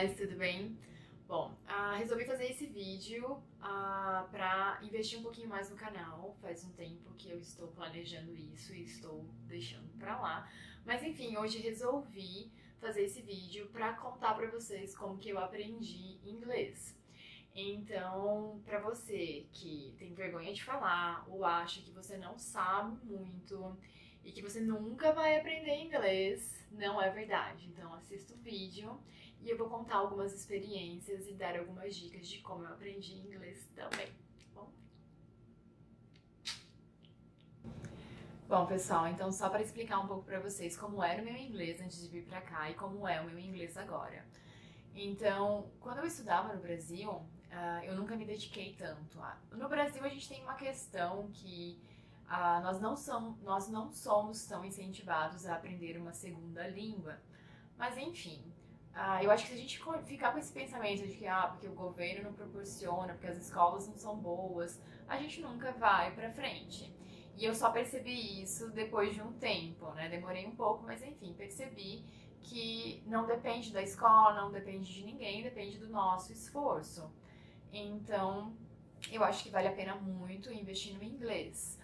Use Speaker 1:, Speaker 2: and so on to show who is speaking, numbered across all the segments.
Speaker 1: guys, tudo bem? Bom, resolvi fazer esse vídeo pra investir um pouquinho mais no canal. Faz um tempo que eu estou planejando isso e estou deixando pra lá. Mas enfim, hoje resolvi fazer esse vídeo pra contar pra vocês como que eu aprendi inglês. Então, pra você que tem vergonha de falar ou acha que você não sabe muito e que você nunca vai aprender inglês, não é verdade. Então assista o vídeo e eu vou contar algumas experiências e dar algumas dicas de como eu aprendi inglês também, tá bom? Bom, pessoal, então só para explicar um pouco para vocês como era o meu inglês antes de vir para cá e como é o meu inglês agora. Então, quando eu estudava no Brasil, eu nunca me dediquei tanto. No Brasil a gente tem uma questão que nós não somos tão incentivados a aprender uma segunda língua. Mas enfim, eu acho que se a gente ficar com esse pensamento de que porque o governo não proporciona, porque as escolas não são boas, a gente nunca vai pra frente. E eu só percebi isso depois de um tempo, né? Demorei um pouco, mas enfim, percebi que não depende da escola, não depende de ninguém, depende do nosso esforço. Então, eu acho que vale a pena muito investir no inglês.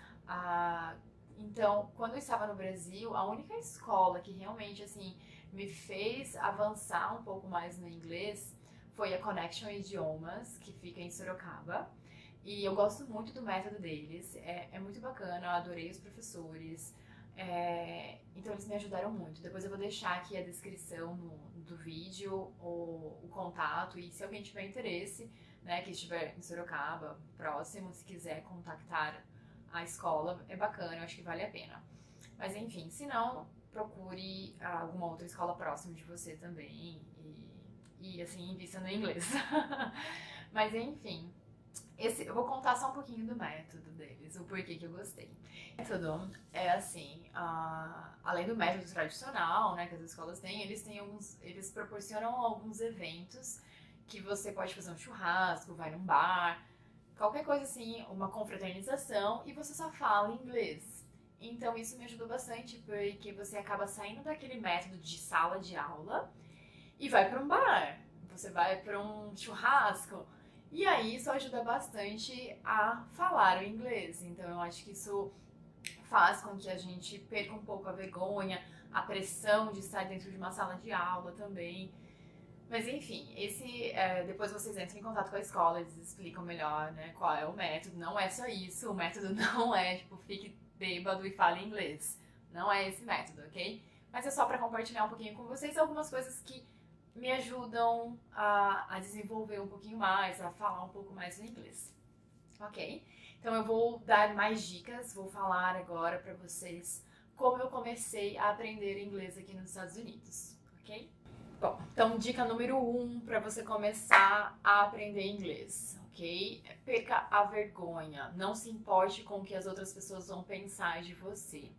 Speaker 1: Então, quando eu estava no Brasil, a única escola que realmente, assim, me fez avançar um pouco mais no inglês foi a Connection Idiomas, que fica em Sorocaba. E eu gosto muito do método deles, é muito bacana, eu adorei os professores. Então eles me ajudaram muito. Depois eu vou deixar aqui a descrição do vídeo, o contato, e se alguém tiver interesse, né, que estiver em Sorocaba, próximo, se quiser contactar a escola, é bacana, eu acho que vale a pena. Mas enfim, se não, procure alguma outra escola próxima de você também e assim, invista no inglês. Mas enfim, eu vou contar só um pouquinho do método deles, o porquê que eu gostei. O método é assim, além do método tradicional, né, que as escolas têm, eles proporcionam alguns eventos que você pode fazer um churrasco, vai num bar, qualquer coisa assim, uma confraternização, e você só fala inglês. Então isso me ajudou bastante, porque você acaba saindo daquele método de sala de aula e vai para um bar, você vai para um churrasco, e aí isso ajuda bastante a falar o inglês. Então eu acho que isso faz com que a gente perca um pouco a vergonha, a pressão de estar dentro de uma sala de aula também. Mas enfim, depois vocês entram em contato com a escola, eles explicam melhor, né, qual é o método. Não é só isso, o método não é tipo, fique bêbado e fale inglês. Não é esse método, ok? Mas é só pra compartilhar um pouquinho com vocês algumas coisas que me ajudam a desenvolver um pouquinho mais, a falar um pouco mais o inglês, ok? Então eu vou dar mais dicas, vou falar agora pra vocês como eu comecei a aprender inglês aqui nos Estados Unidos, ok? Bom, então dica número 1 para você começar a aprender inglês, ok? Perca a vergonha, não se importe com o que as outras pessoas vão pensar de você.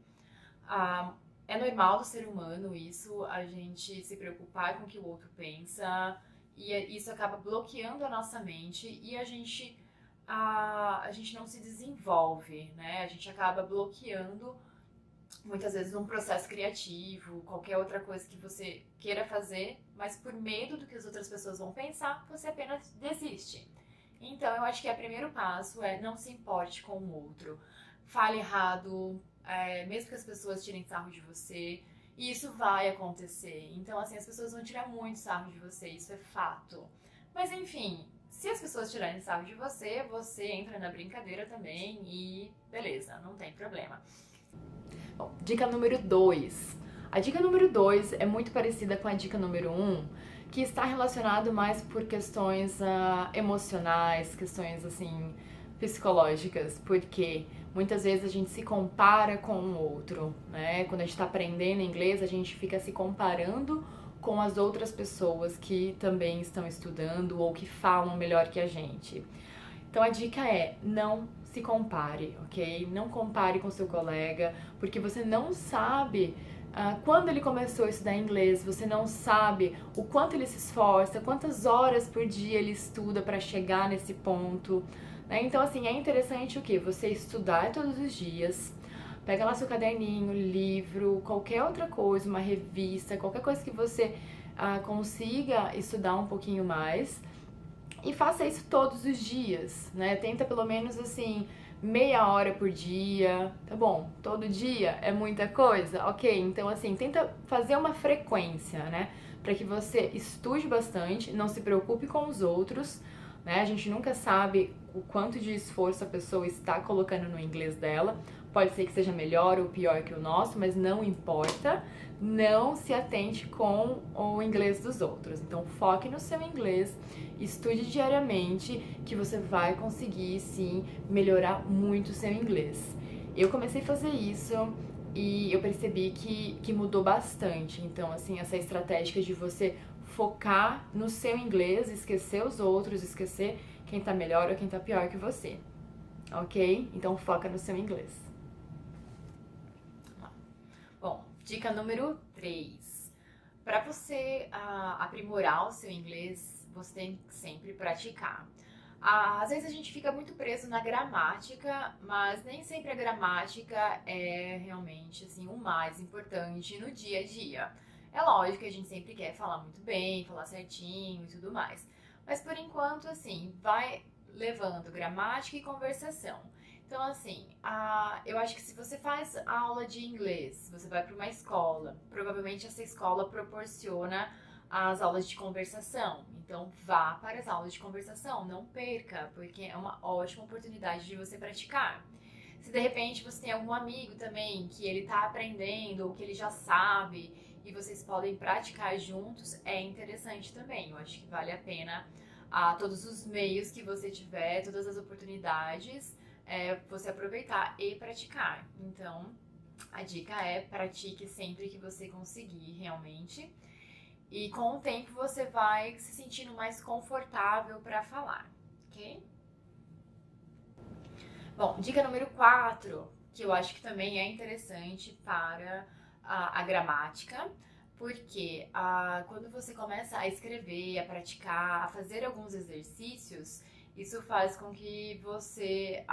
Speaker 1: É normal do ser humano isso, a gente se preocupar com o que o outro pensa, e isso acaba bloqueando a nossa mente e a gente não se desenvolve, né? A gente acaba bloqueando muitas vezes um processo criativo, qualquer outra coisa que você queira fazer, mas por medo do que as outras pessoas vão pensar, você apenas desiste. Então eu acho que o primeiro passo é não se importe com o outro. Fale errado, mesmo que as pessoas tirem sarro de você, e isso vai acontecer. Então assim, as pessoas vão tirar muito sarro de você, isso é fato. Mas enfim, se as pessoas tirarem sarro de você, você entra na brincadeira também e beleza, não tem problema. Bom, dica número 2. A dica número 2 é muito parecida com a dica número 1, que está relacionado mais por questões emocionais, questões assim psicológicas, porque muitas vezes a gente se compara com o outro, né? Quando a gente está aprendendo inglês, a gente fica se comparando com as outras pessoas que também estão estudando ou que falam melhor que a gente. Então a dica é, não se compare, ok? Não compare com seu colega, porque você não sabe quando ele começou a estudar inglês, você não sabe o quanto ele se esforça, quantas horas por dia ele estuda para chegar nesse ponto, né? Então assim, é interessante o quê? Você estudar todos os dias, Pega lá seu caderninho, livro, qualquer outra coisa, uma revista, qualquer coisa que você consiga estudar um pouquinho mais. E faça isso todos os dias, né? Tenta pelo menos assim, meia hora por dia, tá bom? Todo dia é muita coisa? Ok, então assim, tenta fazer uma frequência, né? Para que você estude bastante, não se preocupe com os outros, né? A gente nunca sabe o quanto de esforço a pessoa está colocando no inglês dela. Pode ser que seja melhor ou pior que o nosso, mas não importa. Não se atente com o inglês dos outros. Então, foque no seu inglês, estude diariamente, que você vai conseguir, sim, melhorar muito o seu inglês. Eu comecei a fazer isso e eu percebi que mudou bastante. Então, assim, essa estratégia de você focar no seu inglês, esquecer os outros, esquecer quem tá melhor ou quem tá pior que você, ok? Então, foca no seu inglês. Bom, dica número 3. Para você aprimorar o seu inglês, você tem que sempre praticar. Às vezes a gente fica muito preso na gramática, mas nem sempre a gramática é realmente assim, o mais importante no dia a dia. É lógico que a gente sempre quer falar muito bem, falar certinho e tudo mais. Mas por enquanto, assim, vai levando gramática e conversação. Então, assim, eu acho que se você faz aula de inglês, você vai para uma escola, provavelmente essa escola proporciona as aulas de conversação. Então, vá para as aulas de conversação, não perca, porque é uma ótima oportunidade de você praticar. Se de repente você tem algum amigo também que ele está aprendendo ou que ele já sabe e vocês podem praticar juntos, é interessante também. Eu acho que vale a pena todos os meios que você tiver, todas as oportunidades, você aproveitar e praticar. Então, a dica é pratique sempre que você conseguir realmente. E com o tempo você vai se sentindo mais confortável para falar, ok? Bom, dica número 4, que eu acho que também é interessante para a gramática, porque quando você começa a escrever, a praticar, a fazer alguns exercícios, isso faz com que você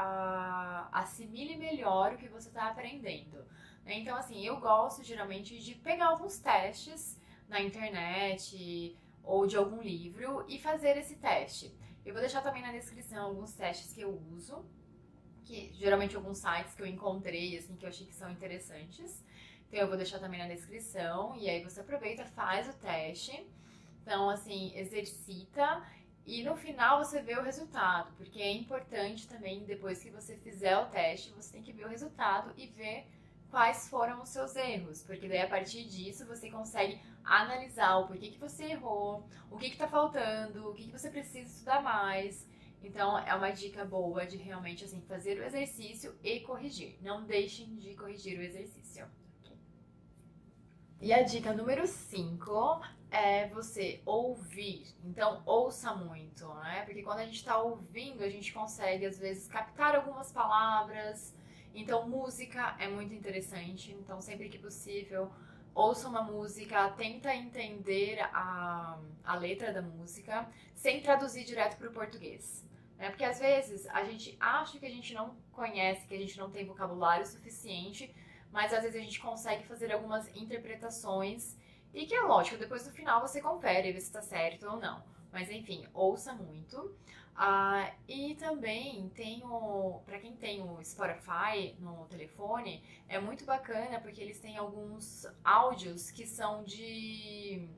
Speaker 1: assimile melhor o que você está aprendendo. Então, assim, eu gosto geralmente de pegar alguns testes na internet ou de algum livro e fazer esse teste. Eu vou deixar também na descrição alguns testes que eu uso, que geralmente alguns sites que eu encontrei, assim, que eu achei que são interessantes. Então eu vou deixar também na descrição e aí você aproveita, faz o teste. Então, assim, exercita e no final você vê o resultado, porque é importante também, depois que você fizer o teste, você tem que ver o resultado e ver quais foram os seus erros, porque daí a partir disso você consegue analisar o porquê que você errou, o que está faltando, o que você precisa estudar mais. Então é uma dica boa de realmente assim fazer o exercício e corrigir. Não deixem de corrigir o exercício. E a dica número 5 é você ouvir. Então, ouça muito, né? Porque quando a gente está ouvindo, a gente consegue, às vezes, captar algumas palavras. Então, música é muito interessante. Então, sempre que possível, ouça uma música, tenta entender a letra da música, sem traduzir direto para o português. Né? Porque, às vezes, a gente acha que a gente não conhece, que a gente não tem vocabulário suficiente, mas às vezes a gente consegue fazer algumas interpretações e que é lógico, depois no final você confere e vê se está certo ou não. Mas enfim, ouça muito. E também para quem tem o Spotify no telefone, é muito bacana porque eles têm alguns áudios que são de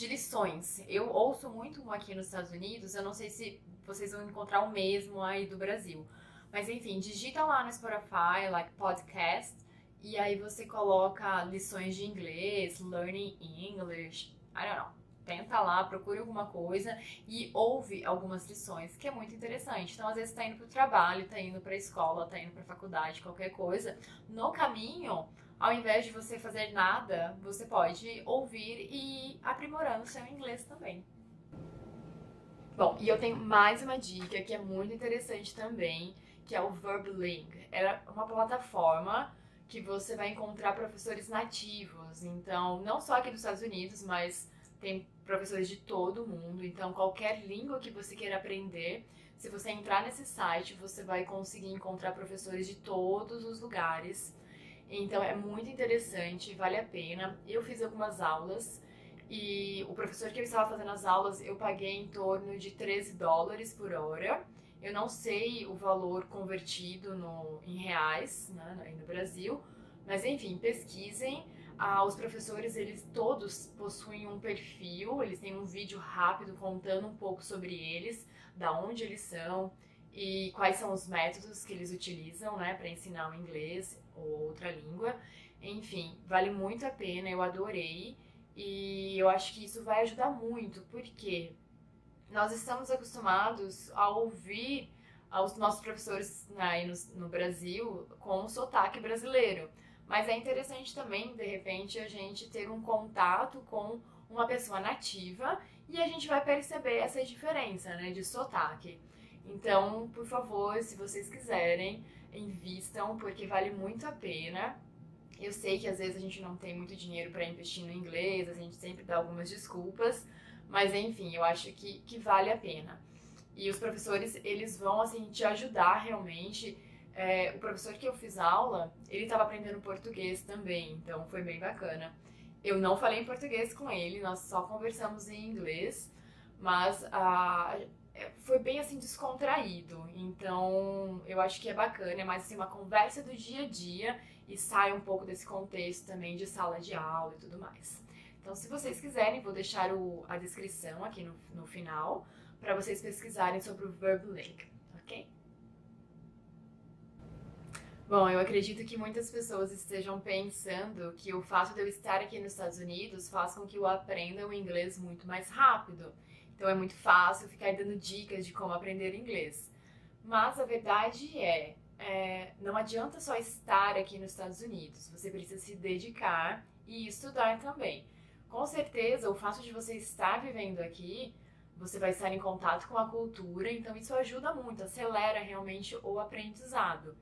Speaker 1: lições. Eu ouço muito um aqui nos Estados Unidos, eu não sei se vocês vão encontrar o mesmo aí do Brasil. Mas enfim, digita lá no Spotify, like podcast, e aí você coloca lições de inglês, learning English, I don't know. Tenta lá, procure alguma coisa e ouve algumas lições, que é muito interessante. Então, às vezes, tá indo pro trabalho, tá indo pra escola, tá indo pra faculdade, qualquer coisa. No caminho, ao invés de você fazer nada, você pode ouvir e ir aprimorando o seu inglês também. Bom, e eu tenho mais uma dica que é muito interessante também, que é o VerbLink. É uma plataforma que você vai encontrar professores nativos. Então, não só aqui dos Estados Unidos, mas tem professores de todo o mundo. Então, qualquer língua que você queira aprender, se você entrar nesse site, você vai conseguir encontrar professores de todos os lugares. Então é muito interessante, vale a pena. Eu fiz algumas aulas e o professor que eu estava fazendo as aulas eu paguei em torno de $13 por hora. Eu não sei o valor convertido em reais, né, aí no Brasil, mas enfim, pesquisem. Os professores, eles todos possuem um perfil, eles têm um vídeo rápido contando um pouco sobre eles, da onde eles são e quais são os métodos que eles utilizam, né, para ensinar o inglês ou outra língua. Enfim, vale muito a pena, eu adorei e eu acho que isso vai ajudar muito, porque nós estamos acostumados a ouvir os nossos professores, né, aí no Brasil com o sotaque brasileiro. Mas é interessante também, de repente, a gente ter um contato com uma pessoa nativa e a gente vai perceber essa diferença, né, de sotaque. Então, por favor, se vocês quiserem, invistam, porque vale muito a pena. Eu sei que às vezes a gente não tem muito dinheiro para investir no inglês, a gente sempre dá algumas desculpas, mas enfim, eu acho que vale a pena. E os professores, eles vão assim te ajudar realmente. O professor que eu fiz aula, ele estava aprendendo português também, então foi bem bacana. Eu não falei em português com ele, nós só conversamos em inglês, mas foi bem assim descontraído, então eu acho que é bacana, é mais assim uma conversa do dia a dia e sai um pouco desse contexto também de sala de aula e tudo mais. Então, se vocês quiserem, vou deixar a descrição aqui no final para vocês pesquisarem sobre o Verb Link, ok? Bom, eu acredito que muitas pessoas estejam pensando que o fato de eu estar aqui nos Estados Unidos faz com que eu aprenda o inglês muito mais rápido. Então é muito fácil ficar dando dicas de como aprender inglês. Mas a verdade não adianta só estar aqui nos Estados Unidos, você precisa se dedicar e estudar também. Com certeza, o fato de você estar vivendo aqui, você vai estar em contato com a cultura, então isso ajuda muito, acelera realmente o aprendizado.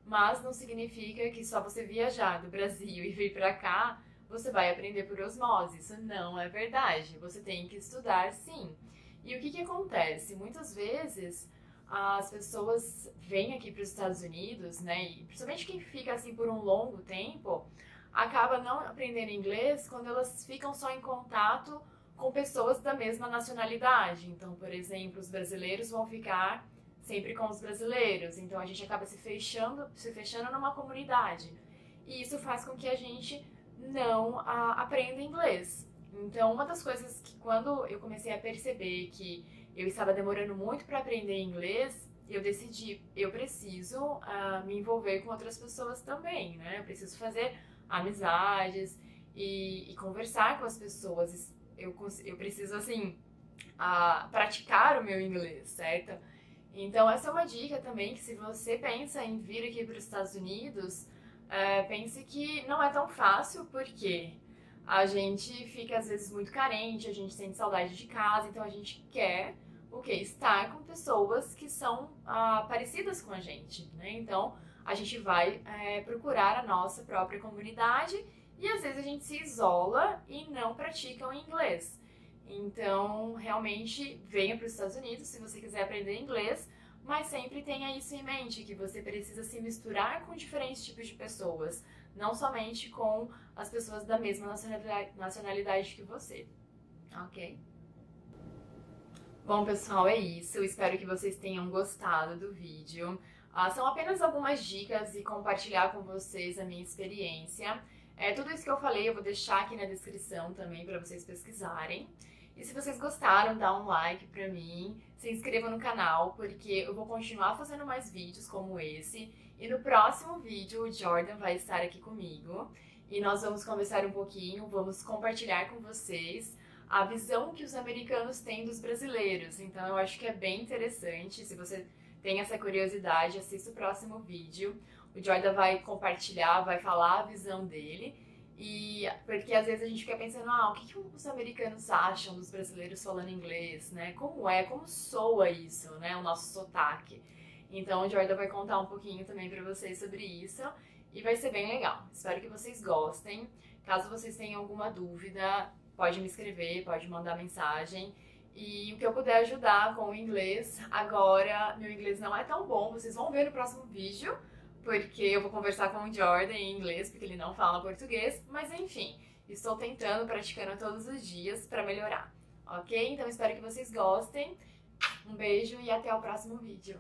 Speaker 1: Mas não significa que só você viajar do Brasil e vir para cá, você vai aprender por osmose. Isso não é verdade. Você tem que estudar, sim. E o que acontece? Muitas vezes as pessoas vêm aqui para os Estados Unidos, né? E principalmente quem fica assim por um longo tempo, acaba não aprendendo inglês quando elas ficam só em contato com pessoas da mesma nacionalidade. Então, por exemplo, os brasileiros vão ficar sempre com os brasileiros, então a gente acaba se fechando numa comunidade. E isso faz com que a gente não aprenda inglês. Então, uma das coisas que quando eu comecei a perceber que eu estava demorando muito para aprender inglês, eu decidi, eu preciso me envolver com outras pessoas também, né? Eu preciso fazer amizades e conversar com as pessoas. Eu preciso, assim, praticar o meu inglês, certo? Então, essa é uma dica também, que se você pensa em vir aqui para os Estados Unidos, pense que não é tão fácil, porque a gente fica às vezes muito carente, a gente sente saudade de casa, então a gente quer estar com pessoas que são parecidas com a gente, né? Então, a gente vai procurar a nossa própria comunidade e às vezes a gente se isola e não pratica o inglês. Então, realmente, venha para os Estados Unidos se você quiser aprender inglês, mas sempre tenha isso em mente, que você precisa se misturar com diferentes tipos de pessoas, não somente com as pessoas da mesma nacionalidade que você, ok? Bom, pessoal, é isso. Eu espero que vocês tenham gostado do vídeo. São apenas algumas dicas e compartilhar com vocês a minha experiência. Tudo isso que eu falei eu vou deixar aqui na descrição também para vocês pesquisarem. E se vocês gostaram, dá um like pra mim, se inscreva no canal, porque eu vou continuar fazendo mais vídeos como esse. E no próximo vídeo o Jordan vai estar aqui comigo e nós vamos conversar um pouquinho, vamos compartilhar com vocês a visão que os americanos têm dos brasileiros. Então eu acho que é bem interessante, se você tem essa curiosidade, assista o próximo vídeo. O Jordan vai compartilhar, vai falar a visão dele. E porque às vezes a gente fica pensando, o que os americanos acham dos brasileiros falando inglês, né? Como soa isso, né? O nosso sotaque. Então o Jordan vai contar um pouquinho também pra vocês sobre isso e vai ser bem legal. Espero que vocês gostem. Caso vocês tenham alguma dúvida, pode me escrever, pode mandar mensagem. E o que eu puder ajudar com o inglês, agora meu inglês não é tão bom, vocês vão ver no próximo vídeo, porque eu vou conversar com o Jordan em inglês, porque ele não fala português, mas enfim, estou tentando, praticando todos os dias para melhorar, ok? Então espero que vocês gostem. Um beijo e até o próximo vídeo.